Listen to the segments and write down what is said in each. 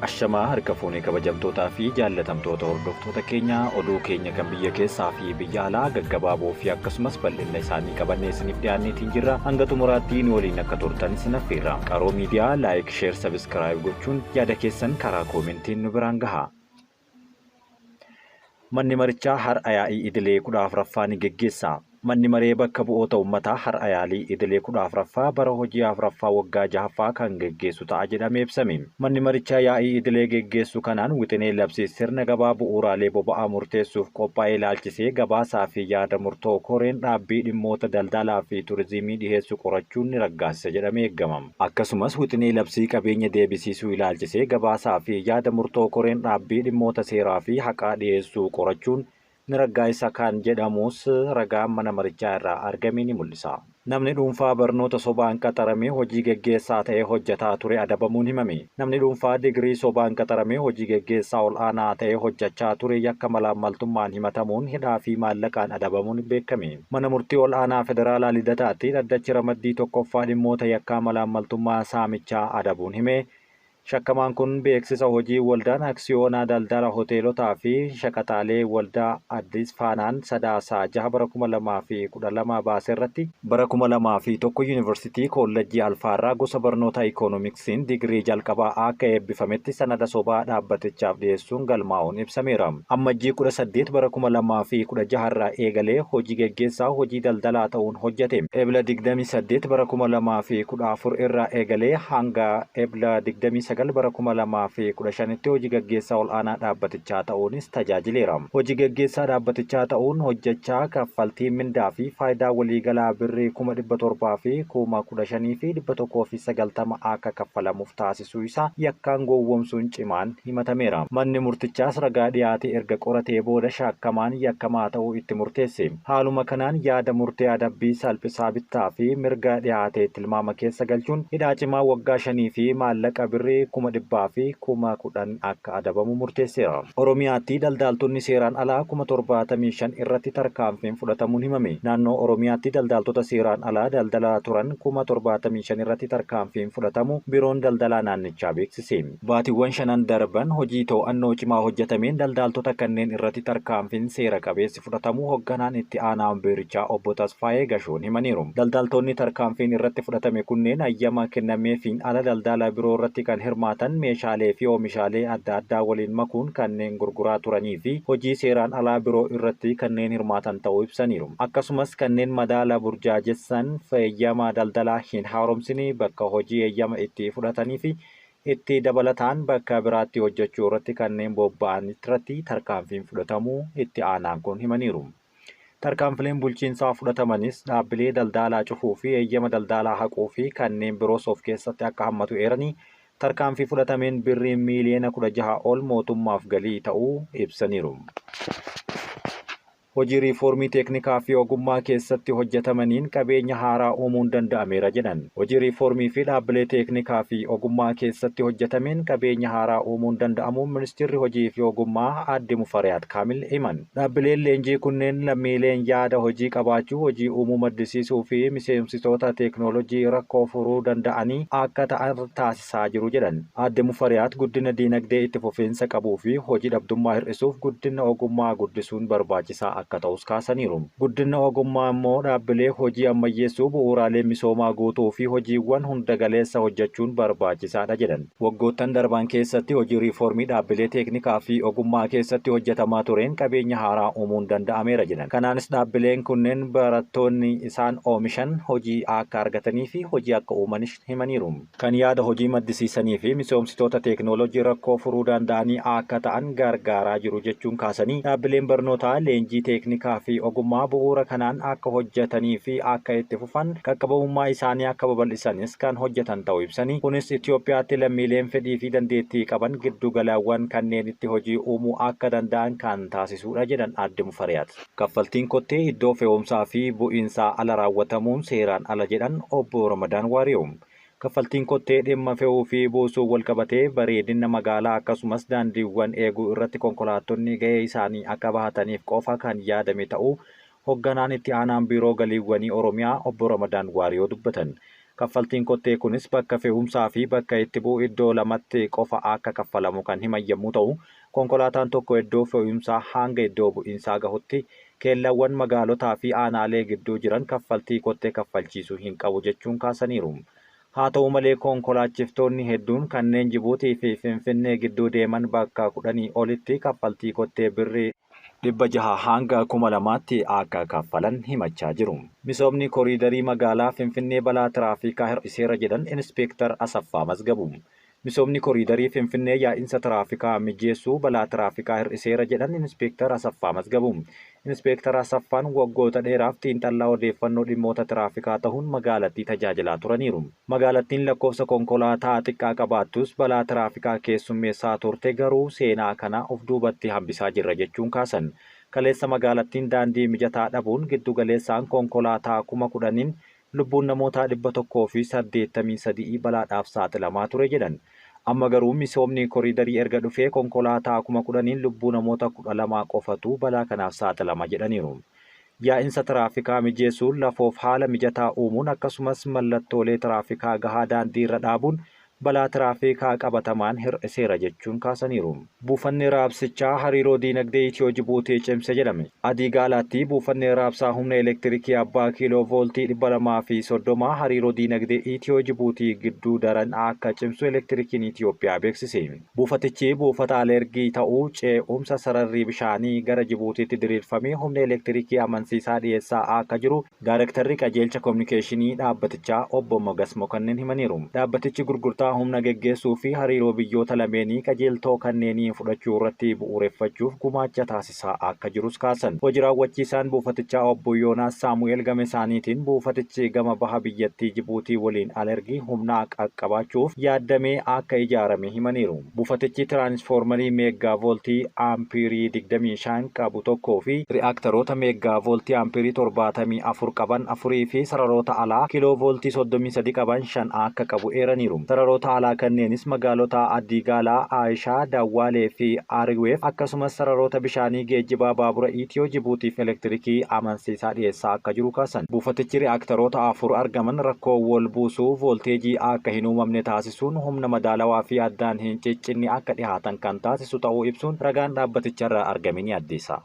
Ashamaa harka fuunee kabajamtootaa fi jaallatamtoota hordoftoota keenya oduu keenya kan biyya keessaa fi biyya alaa gaggabaaboo fi akkasumas bal'ina isaanii qabannee isiniif dhiyaanneetiin jirra. Hanga xumuraatti nu waliin akka turtan isin affeerra. Qaroo miidiyaa laayik, sheer, sabiskiraayib gochuun yaada keessan karaa koomentiin nu biraan gaha. Manni marichaa har'a yaa'ii idilee 14ffaa ni geggeessa. Manni maree bakka bu'oota uummataa har'a yaa'ii idilee 14ffaa bara hojii 4ffaa waggaa 6ffaa kan geggeessu ta'a jedhamee ibsame. Manni marichaa yaa'ii idilee geggeessu kanaan wixinee labsii sirna gabaa bu'uuraalee boba'aa murteessuuf qophaa'ee ilaalchisee gabaasaa fi yaada murtoo koreen dhaabbii dhimmoota daldalaa fi turizimii dhiheessu qorachuun ni raggaasisa jedhamee eegama. Akkasumas wixinee labsii qabeenya deebisiisuu ilaalchisee gabaasaa fi yaada murtoo koreen dhaabbii dhimmoota seeraa fi haqaa dhiheessuu qorachuun ni raggaasisa kan jedhamus ragaan mana marichaa irraa argame ni mul'isa. Namni dhuunfaa barnoota sobaan qaxaramee hojii geggeessaa ta'ee hojjetaa ture adabamuun himame. Namni dhuunfaa digirii sobaan qaxaramee hojii geggeessaa ol'aanaa ta'ee hojjechaa ture yakka malaammaltummaan himatamuun hidhaa fi maallaqaan adabamuun beekame. Mana murtii ol'aanaa federaalaa Lidataatti dhaddachi ramaddii tokkoffaa dhimmoota yakkaa malaammaltummaa saamichaa adabuun hime. Shakkamaan kun beeksisa hojii waldaan aksiyoonaa daldala hoteelotaa fi shaqaxaalee waldaa Addis Faanaan sadaasaa 6 bara 2012 baase irratti bara 2001 yuunivarsiitii koolleejjii Alfaarraa gosa barnoota ikoonomiksiin digirii jalqabaa akka eebbifametti sanada sobaa dhaabbatichaaf dhiyeessuun galmaa'uun ibsameera. Ammajjii 18 bara 2016 irraa eegalee hojii geggeessaa hojii daldalaa ta'uun hojjete. Ebla 28 bara 2014 irraa eegalee hanga ebla 29 bara 2015tti hojii geggeessaa ol'aanaa dhaabbatichaa ta'uunis tajaajileera. Hojii geggeessaa dhaabbatichaa ta'uun hojjechaa kaffaltii mindaa fi faayidaa waliigalaa birrii 1700 fi 15,190 akka kaffalamuuf taasisuu isaa yakkaan gowwoomsuun cimaan himatameera. Manni murtichaas ragaa dhiyaate erga qoratee booda shakkamaan yakkamaa ta'uu itti murteesse. Haaluma kanaan yaada murtee adabbii salphisaa bittaa fi mirga dhiyaatee tilmaama keessa galchuun hidhaa cimaa waggaa 5 fi maallaqa birrii 100,000 fi 10,000 akka adabamu murteesseera. Oromiyaatti daldaltoonni seeraan alaa 75,000 irratti tarkaanfiin fudhatamuun himame. Naannoo Oromiyaatti daldaltoota seeraan alaa daldalaa turan 75,000 irratti tarkaanfiin fudhatamu biiroon daldalaa naannichaa beeksise. Baatiiwwan 5 darban hojii to'annoo cimaa hojjetameen daldaltoota kanneen irratti tarkaanfiin seera qabeessi fudhatamu hoogganaan itti aanaa biirichaa obbo Tasfaayee Gashoon himaniiru. Daldaltoonni tarkaanfiin irratti fudhatame kunneen hayyama kennameefiin ala daldala biroo irratti kan hirmaatan meeshaalee fi oomishaalee adda addaa waliin makuun kanneen gurguraa turanii fi hojii seeraan alaa biroo irratti kanneen hirmaatan ta'uu ibsaniiru. Akkasumas kanneen madaala burjaajessan fayyama daldalaa hin haaromsine bakka hojii eeyyama itti fudhatanii fi itti dabalataan bakka biraatti hojjechuu irratti kanneen bobba'an irratti tarkaanfiin fudhatamuu itti aanaan kun himaniiru. Tarkaanfileen bulchiinsaa fudhatamanis dhaabbilee daldalaa cufuu fi eeyyama daldalaa haquu fi kanneen biroos of keessatti akka hammatu eeranii tarkaanfii fudhatameen birrii miiliyoona 16 ol mootummaaf galii ta'uu ibsaniiru. Hojii riifoormii teeknikaa fi ogummaa keessatti hojjetamaniin qabeenya haaraa uumuun danda'ameera jedhan. Hojii riifoormii fi dhaabbilee teeknikaa fi ogummaa keessatti hojjetameen qabeenya haaraa uumuun danda'amuun ministeerri hojii fi ogummaa Aadde Mufariyaat Kaamil himan. Dhaabbileen leenjii kunneen lammiileen yaada hojii qabaachuu, hojii uumuu maddisiisuu fi miseensitoota teeknooloojii rakkoo furuu danda'anii akka ta'an taasisaa jiru jedhan. Aadde Mufariyaat guddina diinagdee itti fufiinsa qabuu fi hojii dhabdummaa hir'isuuf guddina ogummaa guddisuun barbaachisaa akka ta'us kaasaniiru. Guddina ogummaa immoo dhaabbilee hojii ammayyeessuu, bu'uuraalee misoomaa guutuu fi hojiiwwan hunda galeessa hojjechuun barbaachisaadha jedhan. Waggoottan darban keessatti hojii riifoormii dhaabbilee teeknikaa fi ogummaa keessatti hojjetamaa tureen qabeenya haaraa uumuun danda'ameera jedhan. Kanaanis dhaabbileen kunneen barattoonni isaan oomishan hojii akka argatanii fi hojii akka uumanis himaniiru. Kan yaada hojii maddisiisanii fi misoomsitoota teeknooloojii rakkoo furuu danda'anii akka ta'an gargaaraa jiru jechuun kaasanii dhaabbileen barnootaa leenjii teeknikaa fi ogummaa bu'uura kanaan akka hojjetanii fi akka itti fufan qaqqabummaa isaanii akka babal'isanis kan hojjetan ta'uu ibsanii kunis Itoophiyaatti lammiileen fedhii fi dandeettii qaban giddu galaawwan kanneen itti hojii uumuu akka danda'an kan taasisuudha jedhan Aadde Mufariyaat. Kaffaltiin kottee iddoo fe'umsaa fi bu'iinsaa ala raawwatamuun seeraan ala jedhan obbo Ramadaan Waariyoom. Kaffaltiin kottee dhimma fe'uu fi buusuu wal qabatee bareedina magaalaa akkasumas daandiiwwan eeguu irratti konkolaattonni gahee isaanii akka bahataniif qofa kan yaadame ta'uu hoogganaan itti aanaan biiroo galiiwwanii Oromiyaa obbo Ramadaan Waariyoo dubbatan. Kaffaltiin kottee kunis bakka fe'umsaa fi bakka itti bu'u iddoo lamatti qofa akka kaffalamu kan himan yommuu ta'u, konkolaataan tokko iddoo fe'umsaa hanga iddoo bu'iinsaa gahutti keellawwan magaalotaa fi aanaalee gidduu jiran kaffaltii kottee kaffalchiisuu hin qabu jechuun kaasaniiru. Haa ta'u malee konkolaachiftoonni hedduun kanneen Jibuutii fi Finfinnee gidduu deeman bakka 10 olitti kaffaltii kottee birrii 600 hanga 2000tti akka kaffalan himachaa jiru. Misoomni koriidarii magaalaa Finfinnee balaa tiraafikaa hir'iseera jedhan Inspektar Asaffaa Mazgabu. Misoomni koriidarii Finfinnee yaa'insa tiraafikaa mijeessuu balaa tiraafikaa hir'iseera jedhan Inspektar Asaffaa Mazgabu. Inspektar Asaffaan waggoota dheeraaf xiinxallaa odeeffannoo dhimmoota tiraafikaa ta'uun magaalattii tajaajilaa turaniiru. Magaalattiin lakkoofsa konkolaataa xiqqaa qabaattus balaa tiraafikaa keessummeessaa turte garuu seenaa kana of duubatti hambisaa jirra jechuun kaasan. Kaleessa magaalattiin daandii mijataa dhabuun giddugaleessaan konkolaataa 10,000 lubbuun namoota 183 balaadhaaf saaxilamaa ture jedhan. Amma garuu misoomni koriidarii erga dhufee konkolaataa 10,000 lubbuu namoota 12 qofatu balaa kanaaf saaxilama jedhaniiru. Yaa'insa tiraafikaa mijeessuun lafoof haala mijataa uumuun akkasumas mallattoolee tiraafikaa gahaa daandii irra dhaabuun balaa tiraafikaa qabatamaan hir'iseera jechuun kaasaniiru. Buufanni raabsichaa hariiroo diinagdee Itiyoo Jibuutii cimse jedhame. Adii gaalaatti buufanni raabsaa humna elektirikii abbaa kiiloo vooltii 230 hariiroo diinagdee Itiyoo Jibuutii gidduu daran akka cimsu elektirikiin Itiyoophiyaa beeksise. Buufatichi buufata alergii ta'uu ce'umsa sararri bishaanii gara Jibuutiitti diriirfamee humna elektirikii amansiisaa dhiyeessaa akka jiru Daayirektarri qajeelcha kominikeeshinii dhaabbatichaa obbo Mogas Mokonnin himaniiru. Dhaabbatichi gurgurtaa humna geggeessuu fi hariiroo biyyoota lameenii qajeeltoo kanneenii fudhachuu irratti bu'uureffachuuf gumaacha taasisaa akka jirus kaasan. Hojii raawwachiisaan buufatichaa obbo Yoonaas Saamu'eel gama isaaniitiin buufatichi gama baha biyyattii Jibuutii waliin alergii humnaa qaqqabaachuuf yaaddamee akka ijaarame himaniiru. Buufatichi tiraansfoormarii meegaa vooltii aampiirii 25 qabu tokkoo fi ri'aaktaroota meegaa vooltii aampiirii 74 qaban 4 fi sararoota alaa kiiloo vooltii 33 qaban 5 akka qabu eeraniiru. Sararoota alaa kanneenis magaalota Addii Gaalaa, Aayishaa, Dawwaalee fi Aariweef akkasumas sararoota bishaanii geejjibaa baabura Itiyoo Jibuutiif elektirikii amansiisaa dhiyeessaa akka jiru kaasan. Buufatichi ri'aaktaroota 4 argaman rakkoo wal buusuu voolteejii akka hin uumamne taasisuun humna madaalawaa fi addaan hin ciccinne akka dhihaatan kan taasisu ta'uu ibsuun ragaan dhaabbaticharraa argame ni addeessa.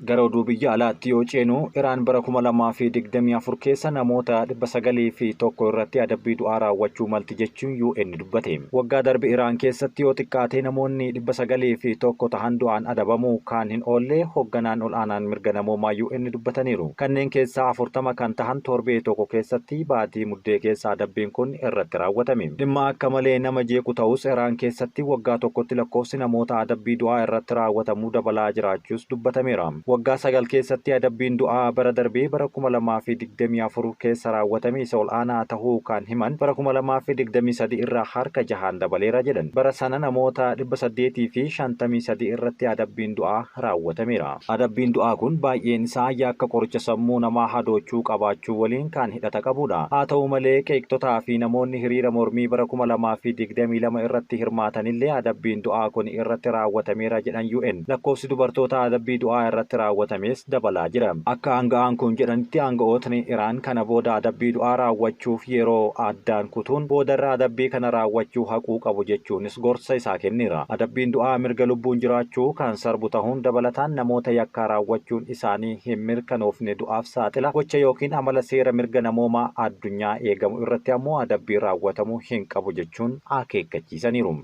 Gara oduu biyya alaatti yoo ceenu Iraan bara 2024 keessa namoota 901 irratti adabbii du'aa raawwachuu malti jechuun UN dubbate. Waggaa darbe Iraan keessatti yoo xiqqaate namoonni 901 tahan du'aan adabamuu kan hin oolle hoogganaan ol'aanaan mirga namoomaa UN dubbataniiru. Kanneen keessaa 40 kan tahan torbee tokko keessatti baatii muddee keessa adabbiin kun irratti raawwatame. Dhimma akka malee nama jeequ ta'us Iraan keessatti waggaa tokkotti lakkoofsi namoota adabbii du'aa irratti raawwatamuu dabalaa jiraachuus dubbatameera. Waggaa 9 keessatti adabbiin du'aa bara darbee bara 2024 keessa raawwatame isa ol'aanaa ta'uu kan himan bara 2023 irraa harka 6 dabaleera jedhan. Bara sana namoota 853 irratti adabbiin du'aa raawwatameera. Adabbiin du'aa kun baay'een isaa yakka qoricha sammuu namaa hadoochuu qabaachuu waliin kan hidhata qabudha. Haa ta'u malee qeeqxotaa fi namoonni hiriira mormii bara 2022 irratti hirmaatanillee adabbiin du'aa kun irratti raawwatameera jedhan UN. Lakkoofsi dubartoota adabbii du'aa irratti raawwatames dabalaa jira. Akka aanga'aan kun jedhanitti aanga'ootni Iraan kana booda adabbii du'aa raawwachuuf yeroo addaan kutuun boodarra adabbii kana raawwachuu haquu qabu jechuunis gorsa isaa kenneera. Adabbiin du'aa mirga lubbuun jiraachuu kan sarbu ta'uun dabalataan namoota yakkaa raawwachuun isaanii hin mirkanoofne du'aaf saaxila. Gocha yookiin amala seera mirga namoomaa addunyaa eegamu irratti ammoo adabbii raawwatamuu hin qabu jechuun akeekkachiisaniiru.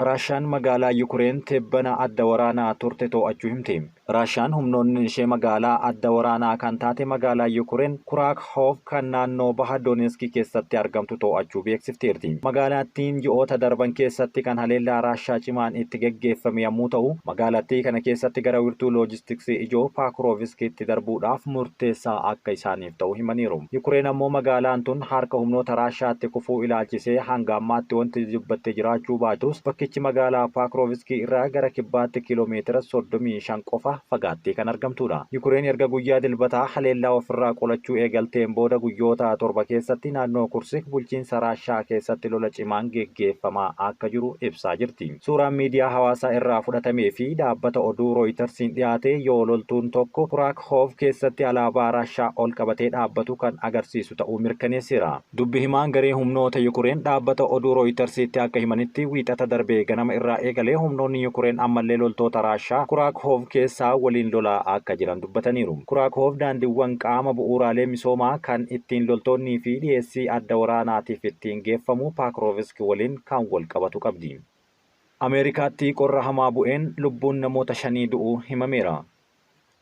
Raashaan magaalaa Yukureen tibbana adda waraanaa turte to'achuu himte. Raashaan humnoonni ishee magaalaa adda waraanaa kan taate magaalaa Yukureen Kuraakhoof kan naannoo baha Dooneetskii keessatti argamtu to'achuu beeksifteerti. Magaalattiin ji'oota darban keessatti kan haleellaa Raashaa cimaan itti geggeeffame yommuu ta'u, magaalattii kana keessatti gara wiirtuu loojistiksii ijoo Paakirooviskiitti darbuudhaaf murteessaa akka isaaniif ta'u himaniiru. Yukureen ammoo magaalaan tun harka humnoota Raashaatti kufuu ilaalchisee hanga ammaatti wanti dubbattee jiraachuu baatus bakkichi magaalaa Paakirooviskii irraa gara kibbaatti kiiloomeetira 35 qofa fagaattee kan argamtudha. Yukureen erga guyyaa dilbataa haleellaa ofirraa qolachuu eegalteen booda guyyoota 7 keessatti naannoo Kursik bulchiinsa Raashaa keessatti lola cimaan geggeeffamaa akka jiru ibsaa jirti. Suuraan miidiyaa hawaasaa irraa fudhatamee fi dhaabbata oduu Rooyitersiin dhiyaate yoo loltuun tokko Kurakhov keessatti alaabaa Raashaa ol qabatee dhaabbatu kan agarsiisu ta'uu mirkaneesseera. Dubbi himaan garee humnoota Yukureen dhaabbata oduu Rooyitersiitti akka himanitti wiixata darbee ganama irraa eegalee humnoonni Yukureen ammallee loltoota Raashaa Kurakhov keessaa waliin lolaa akka jiran dubbataniiru. Kurakhov daandiiwwan qaama bu'uuraalee misoomaa kan ittiin loltoonnii fi dhiyeessii adda waraanaatiif ittiin geeffamu Pakrovsk waliin kan wal qabatu qabdi. Ameerikaatti qorra hamaa bu'een lubbuun namoota 5 du'uu himameera.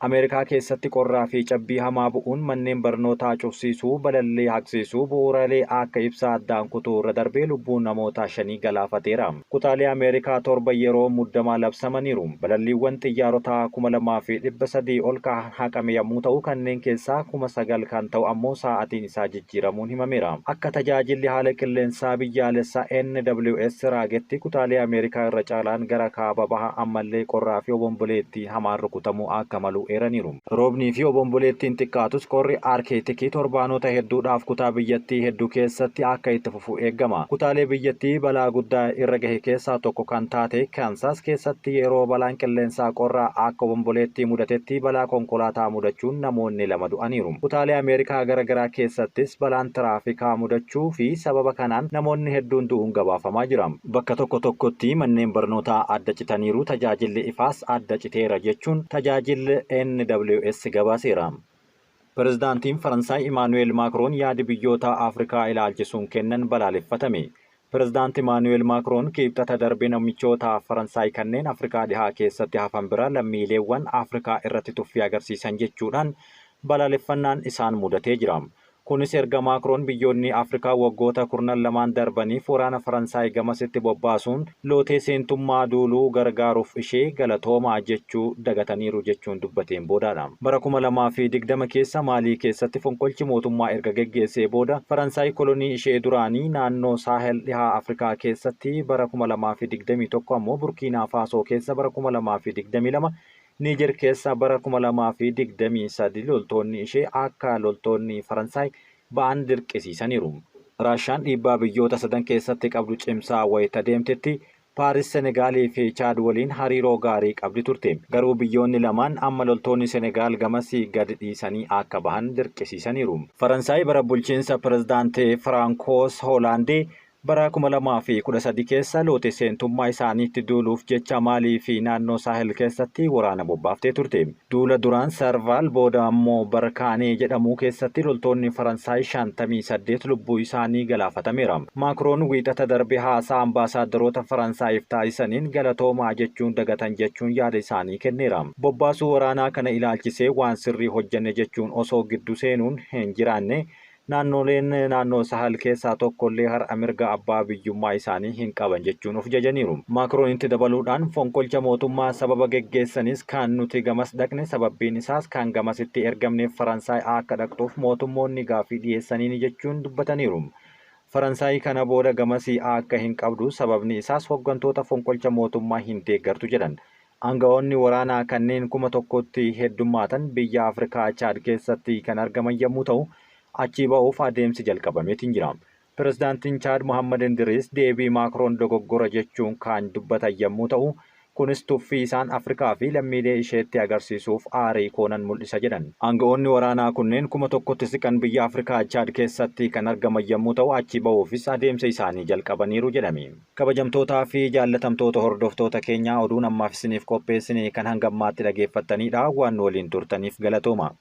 Ameerikaa keessatti qorraa fi cabbii hamaa bu'uun manneen barnootaa cufsiisuu, balallee haqsiisuu, bu'uuraalee akka ibsaa addaan kutuu irra darbee lubbuun namoota 5 galaafateera. Kutaalee Ameerikaa 7 yeroo muddamaa labsamaniiru. Balalliiwwan xiyyaarotaa 2,300 ol kan haqame yommuu ta'u, kanneen keessaa 9,000 kan ta'u ammoo sa'aatiin isaa jijjiiramuun himameera. Akka tajaajilli haala qilleensaa biyyaalessaa NWS raagetti kutaalee Ameerikaa irra caalaan gara kaaba baha ammallee qorraa fi obomboleettii hamaan rukutamuu akka malu eeraniiru. Roobnii fi obomboleettiin xiqqaatus qorri Arkeetikii torbaanota hedduudhaaf kutaa biyyattii hedduu keessatti akka itti fufu eegama. Kutaalee biyyattii balaa guddaa irra gahe keessaa tokko kan taate Kansas keessatti yeroo balaan qilleensaa qorraa akka obomboleettii mudatetti balaa konkolaataa mudachuun namoonni 2 du'aniiru. Kutaalee Ameerikaa garaagaraa keessattis balaan tiraafikaa mudachuu fi sababa kanaan namoonni hedduun du'uun gabaafamaa jira. Bakka tokko tokkotti manneen barnootaa adda citaniiru, tajaajilli ifaas adda citeera jechuun tajaajilli NWS gabaaseera. Pirezidaantiin Faransaay Imaanu'eel Maakroon yaada biyyoota Afrikaa ilaalchisuun kennan balaaleffatame. Pirezidaanti Imaanu'eel Maakroon kibxata darbe namichoota Faransaay kanneen Afrikaa dhihaa keessatti hafan bira lammiileewwan Afrikaa irratti tuffii agarsiisan jechuudhaan balaaleffannaan isaan mudatee jira. Kunis erga Maakroon biyyoonni Afrikaa waggoota 12 darbaniif waraana Faransaay gamasitti bobbaasuun lootee seentummaa duuluu gargaaruuf ishee galatoomaa jechuu dagataniiru jechuun dubbateen boodaadha. Bara 2020 keessa Maalii keessatti fonqolchi mootummaa erga geggeessee booda Faransaay kolonii ishee duraanii naannoo Saahel dhihaa Afrikaa keessatti bara 2021 ammoo Burkiinaa Faasoo keessa bara 2022 Niijer keessa bara 2023 loltoonni ishee akka loltoonni Faransaay ba'an dirqisiisaniiru. Raashaan dhiibbaa biyyoota 3 keessatti qabdu cimsaa wayita deemtetti Paaris, Senegaalii fi Chaad waliin hariiroo gaarii qabdi turte. Garuu biyyoonni lamaan amma loltoonni Senegaal gamasii gad dhiisanii akka bahan dirqisiisaniiru. Faransaay bara bulchiinsa pirezidaantii Firaankoos Hoolaandee bara 2013 keessa loote seentummaa isaaniitti duuluuf jecha Maalii fi naannoo Saahel keessatti waraana bobbaaftee turte. Duula duraan Servaal booda ammoo Barkaanee jedhamu keessatti loltoonni Faransaay 58 lubbuu isaanii galaafatameera. Maakroon wiixata darbe haasaa ambaasaaddoroota Faransaayif taasisaniin galatoomaa jechuun dagatan jechuun yaada isaanii kenneera. Bobbaasuu waraanaa kana ilaalchisee waan sirrii hojjenne jechuun osoo gidduu seenuun hin jiraanne naannoleen naannoo Sahal keessaa tokkollee har'a mirga abbaa biyyummaa isaanii hin qaban jechuun of jajaniiru. Maakroon itti dabaluudhaan fonqolcha mootummaa sababa geggeessanis kan nuti gamas dhaqne sababbiin isaas kan gamasitti ergamneef Faransaay akka dhaqxuuf mootummoonni gaafii dhiyeessaniini jechuun dubbataniiru. Faransaay kana booda gamasii akka hin qabdu sababni isaas hooggantoota fonqolcha mootummaa hin deeggartu jedhan. Aangawoonni waraanaa kanneen 1,000tti heddummaatan biyya Afrikaa Chaad keessatti kan argaman yommuu ta'u, achii ba'uuf adeemsi jalqabameetiin jira. Pirezidaantiin Chaad Mohaammed Idriis deebii Maakroon dogoggora jechuun kan dubbatan yommuu ta'u, kunis tuffii isaan Afrikaa fi lammiilee isheetti agarsiisuuf aarii koonan mul'isa jedhan. Aangawoonni waraanaa kunneen 1,000tti siqan biyya Afrikaa Chaad keessatti kan argaman yommuu ta'u, achii ba'uufis adeemsa isaanii jalqabaniiru jedhame. Kabajamtootaa fi jaallatamtoota hordoftoota keenyaa oduun ammaaf isiniif qopheessine kan hanga ammaatti dhageeffattanidha. Waan waliin turtaniif galatooma.